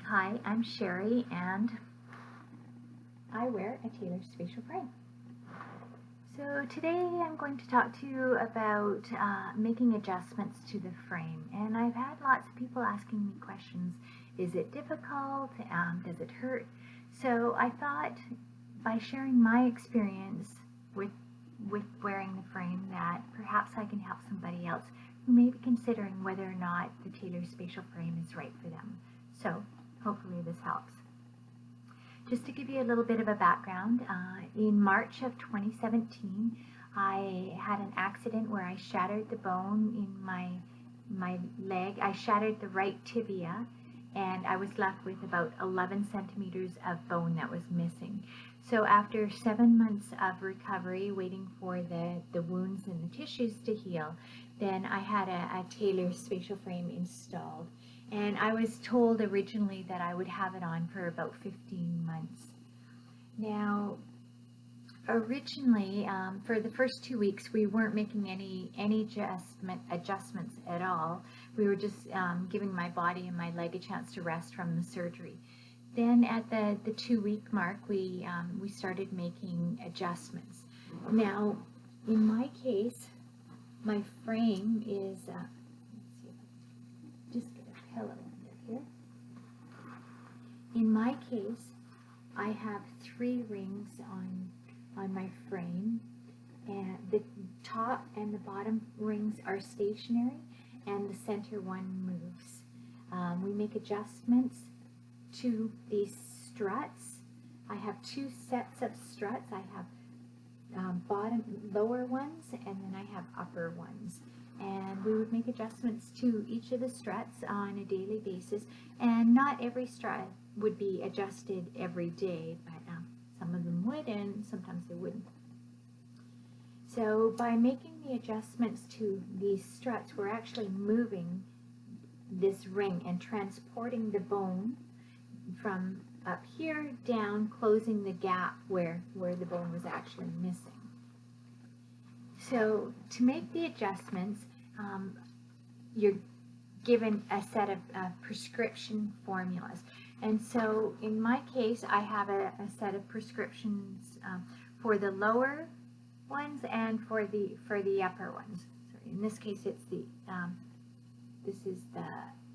Hi, I'm Sherry and I wear a Taylor Spatial Frame. So today I'm going to talk to you about making adjustments to the frame, and I've had lots of people asking me questions. Is it difficult? Does it hurt? So I thought by sharing my experience with wearing the frame that perhaps I can help somebody else who may be considering whether or not the Taylor Spatial Frame is right for them. So hopefully this helps. Just to give you a little bit of a background, in March of 2017, I had an accident where I shattered the bone in my leg. I shattered the right tibia, and I was left with about 11 centimeters of bone that was missing. So after 7 months of recovery, waiting for the wounds and the tissues to heal, then I had a Taylor Spatial Frame installed. And I was told originally that I would have it on for about 15 months. Now, originally, for the first 2 weeks, we weren't making any adjustments at all. We were just giving my body and my leg a chance to rest from the surgery. Then at the 2-week mark, we started making adjustments. Now, in my case, my frame is, let's see, just get a pillow under here. In my case, I have 3 rings on my frame, and the top and the bottom rings are stationary, and the center one moves. We make adjustments to these struts. I have 2 sets of struts. I have lower ones, and then I have upper ones. And we would make adjustments to each of the struts on a daily basis, and not every strut would be adjusted every day, but some of them would and sometimes they wouldn't. So by making the adjustments to these struts, we're actually moving this ring and transporting the bone from up here down, closing the gap where the bone was actually missing. So to make the adjustments, you're given a set of prescription formulas. And so in my case, I have a set of prescriptions for the lower ones and for the upper ones. So in this case, it's this is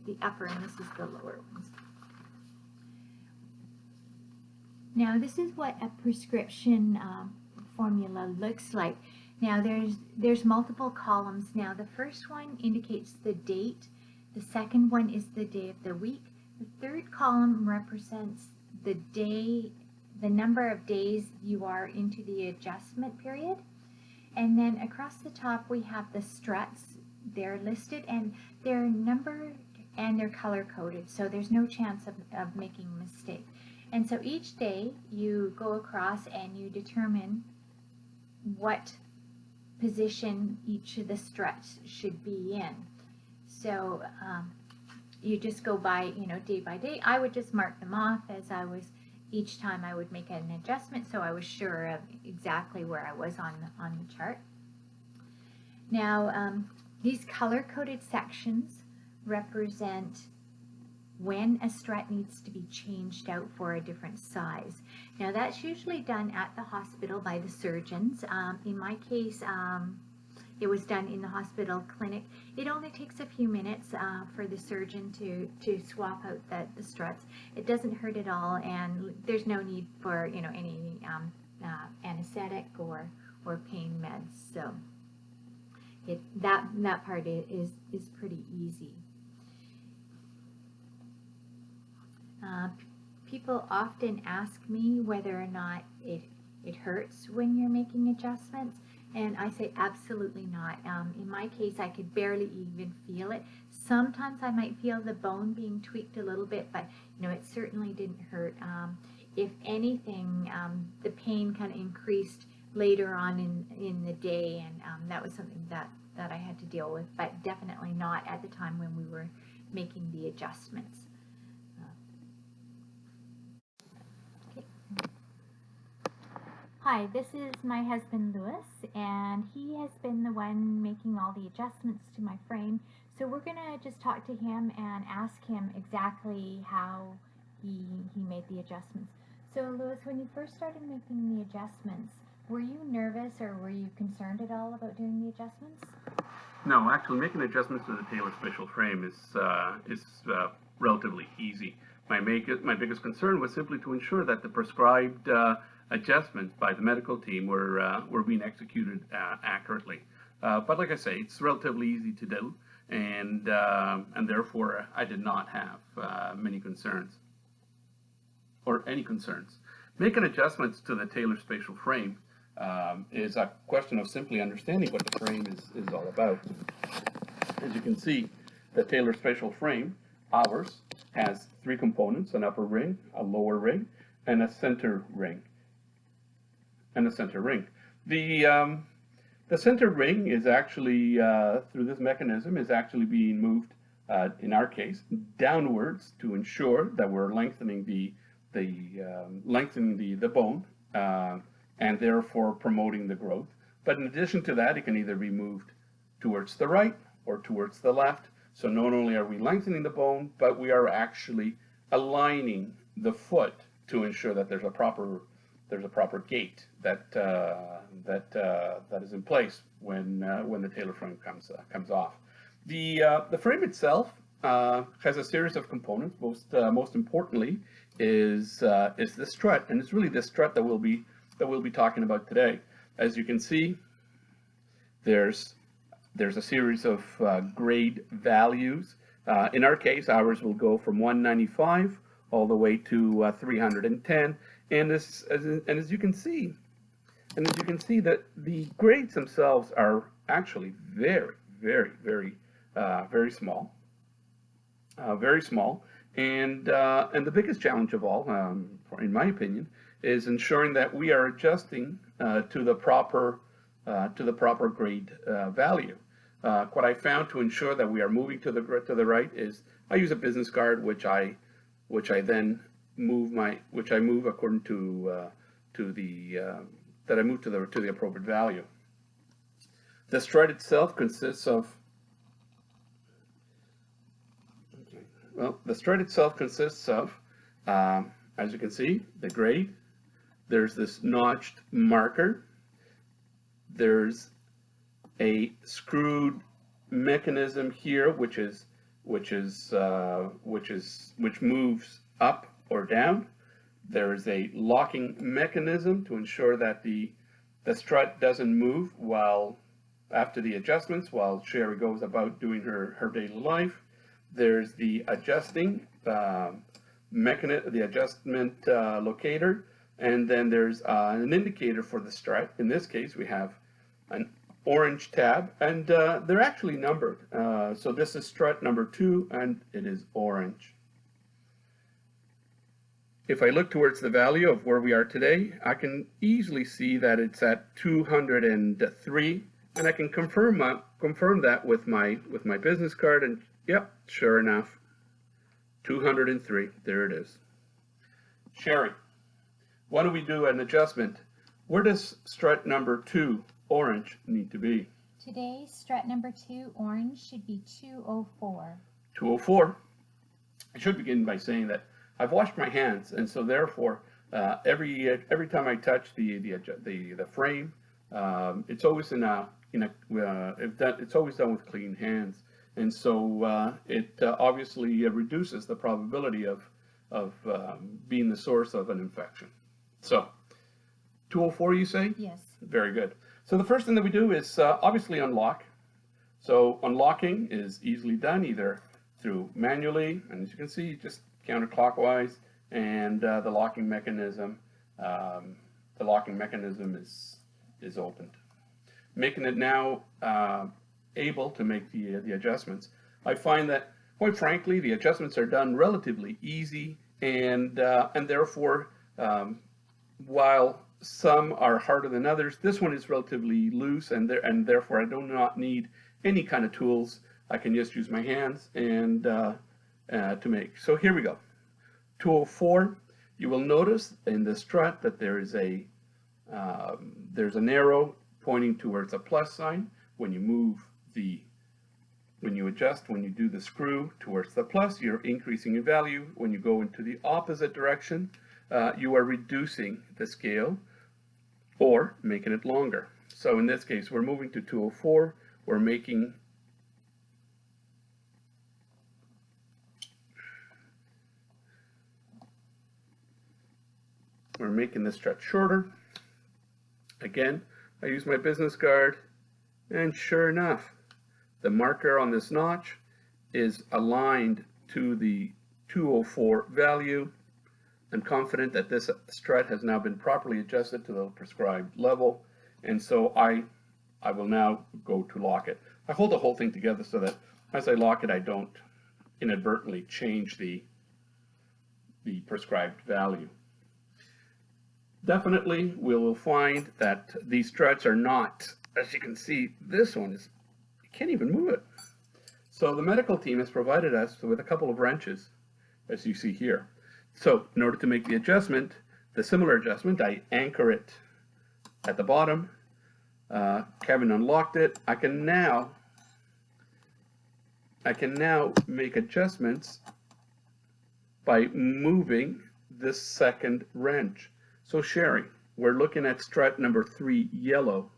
the upper and this is the lower ones. Now this is what a prescription formula looks like. Now there's multiple columns. Now the first one indicates the date. The second one is the day of the week. The third column represents the day, the number of days you are into the adjustment period. And then across the top we have the struts. They're listed and they're numbered and they're color coded, so there's no chance of making a mistake. And so each day you go across and you determine what position each of the struts should be in. So you just go by, day by day. I would just mark them off as I was, each time I would make an adjustment, so I was sure of exactly where I was on the chart. Now, these color-coded sections represent when a strut needs to be changed out for a different size. Now that's usually done at the hospital by the surgeons. In my case, it was done in the hospital clinic. It only takes a few minutes for the surgeon to swap out the struts. It doesn't hurt at all, and there's no need for any anesthetic or pain meds. So that part is pretty easy. People often ask me whether or not it hurts when you're making adjustments, and I say absolutely not. In my case, I could barely even feel it. Sometimes I might feel the bone being tweaked a little bit, but it certainly didn't hurt. If anything, the pain kind of increased later on in the day, and that was something that I had to deal with, but definitely not at the time when we were making the adjustments. Hi, this is my husband Louis, and he has been the one making all the adjustments to my frame. So we're going to just talk to him and ask him exactly how he made the adjustments. So Louis, when you first started making the adjustments, were you nervous or were you concerned at all about doing the adjustments? No, actually, making adjustments to the Taylor Spatial Frame is relatively easy. My biggest concern was simply to ensure that the prescribed adjustments by the medical team were being executed accurately. But like I say, it's relatively easy to do, and therefore I did not have many concerns or any concerns. Making adjustments to the Taylor Spatial Frame is a question of simply understanding what the frame is all about. As you can see, the Taylor Spatial Frame, ours, has three components: an upper ring, a lower ring, and a center ring. The center ring is actually, through this mechanism, is actually being moved, in our case, downwards to ensure that we're lengthening the bone, and therefore promoting the growth. But in addition to that, it can either be moved towards the right or towards the left. So not only are we lengthening the bone, but we are actually aligning the foot to ensure that there's a proper gait that is in place when the Taylor frame comes off. The frame itself has a series of components. Most importantly is the strut, and it's really the strut that we'll be talking about today. As you can see, there's a series of grade values. In our case, ours will go from 195 all the way to 310, and as you can see that the grades themselves are actually very small, very small. And the biggest challenge of all, in my opinion, is ensuring that we are adjusting to the proper grade value. What I found to ensure that we are moving to the right is I use a business card, which I then move according to the appropriate value. The strut itself consists of as you can see, the grade. There's this notched marker. There's a screwed mechanism here, which moves up or down. There is a locking mechanism to ensure that the strut doesn't move after the adjustments while Sherry goes about doing her daily life. There's the adjustment locator, and then there's an indicator for the strut. In this case, we have an orange tab, and they're actually numbered. So this is strut number 2, and it is orange. If I look towards the value of where we are today, I can easily see that it's at 203, and I can confirm that with my business card, and yep, sure enough, 203, there it is. Sherry, why don't we do an adjustment? Where does strut number 2, orange, need to be? Today, strut number 2, orange, should be 204. 204. I should begin by saying that I've washed my hands, and so therefore, every time I touch the frame, it's always it's always done with clean hands, and so it obviously reduces the probability of being the source of an infection. So 204, you say? Yes. Very good. So the first thing that we do is obviously unlock. So unlocking is easily done either through manually, and as you can see, just counterclockwise, and the locking mechanism is opened, making it now able to make the adjustments. I find that, quite frankly, the adjustments are done relatively easy, and therefore, while some are harder than others, this one is relatively loose, and therefore I do not need any kind of tools. I can just use my hands and to make. So here we go. 204. You will notice in the strut that there's an arrow pointing towards a plus sign. When you move the When you adjust, when you do the screw towards the plus, you're increasing in value. When you go into the opposite direction, you are reducing the scale or making it longer. So in this case, we're moving to 204. We're making this stretch shorter. Again, I use my business card, and sure enough, the marker on this notch is aligned to the 204 value. I'm confident that this strut has now been properly adjusted to the prescribed level, and so I will now go to lock it. I hold the whole thing together so that as I lock it, I don't inadvertently change the prescribed value. Definitely, we will find that these struts are not, as you can see, this one is, you can't even move it. So the medical team has provided us with a couple of wrenches, as you see here. So in order to make the adjustment, the similar adjustment, I anchor it at the bottom. Kevin unlocked it. I can now make adjustments by moving this second wrench. So Sherry, we're looking at strut number 3, yellow.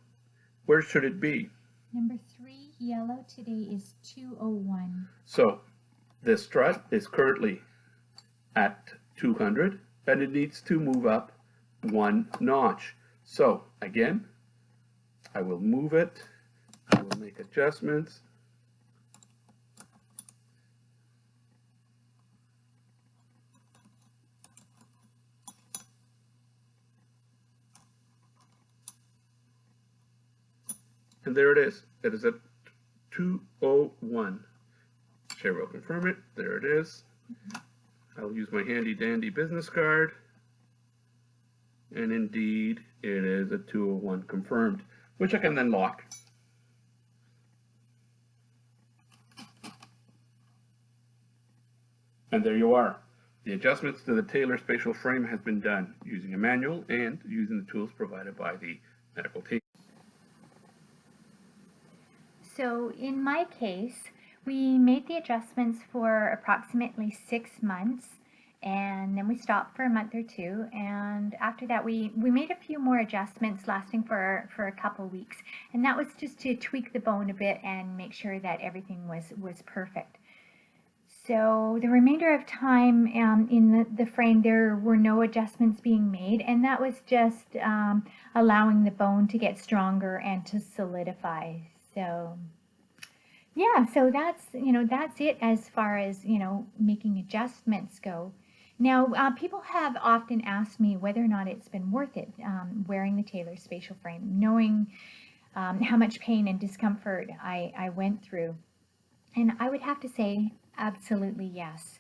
Where should it be? Number 3, yellow, today is 201. So this strut is currently at 200, and it needs to move up 1 notch. So again, I will move it. I will make adjustments. And there it is. It is at 201. Sherry will confirm it. There it is. I'll use my handy dandy business card. And indeed, it is a 201 confirmed, which I can then lock. And there you are. The adjustments to the Taylor Spatial Frame has been done using a manual and using the tools provided by the medical team. So in my case, we made the adjustments for approximately 6 months, and then we stopped for a month or 2, and after that we made a few more adjustments lasting for a couple weeks, and that was just to tweak the bone a bit and make sure that everything was perfect. So the remainder of time in the frame, there were no adjustments being made, and that was just allowing the bone to get stronger and to solidify. So yeah, so that's it as far as making adjustments go. Now people have often asked me whether or not it's been worth it wearing the Taylor Spatial Frame, knowing how much pain and discomfort I went through, and I would have to say absolutely yes.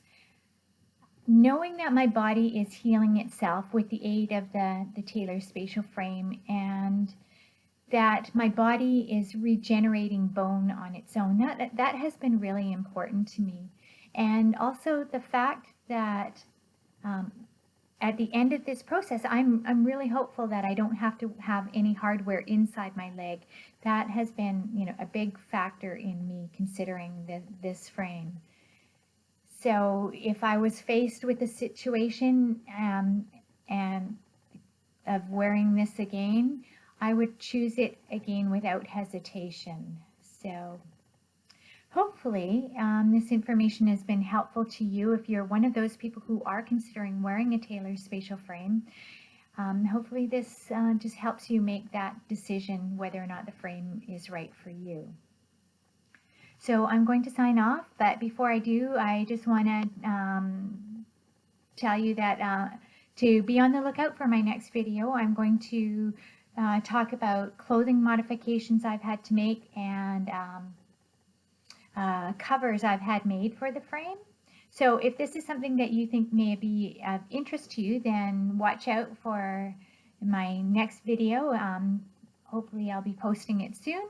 Knowing that my body is healing itself with the aid of the Taylor Spatial Frame, and that my body is regenerating bone on its own, that has been really important to me. And also the fact that at the end of this process, I'm really hopeful that I don't have to have any hardware inside my leg. That has been a big factor in me considering this frame. So if I was faced with a situation and of wearing this again, I would choose it again without hesitation. So hopefully this information has been helpful to you if you're one of those people who are considering wearing a Taylor Spatial Frame. Hopefully this just helps you make that decision whether or not the frame is right for you. So I'm going to sign off, but before I do, I just want to tell you that to be on the lookout for my next video. I'm going to talk about clothing modifications I've had to make and covers I've had made for the frame. So if this is something that you think may be of interest to you, then watch out for my next video. Hopefully I'll be posting it soon.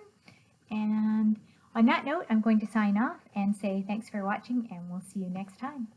And on that note, I'm going to sign off and say thanks for watching, and we'll see you next time.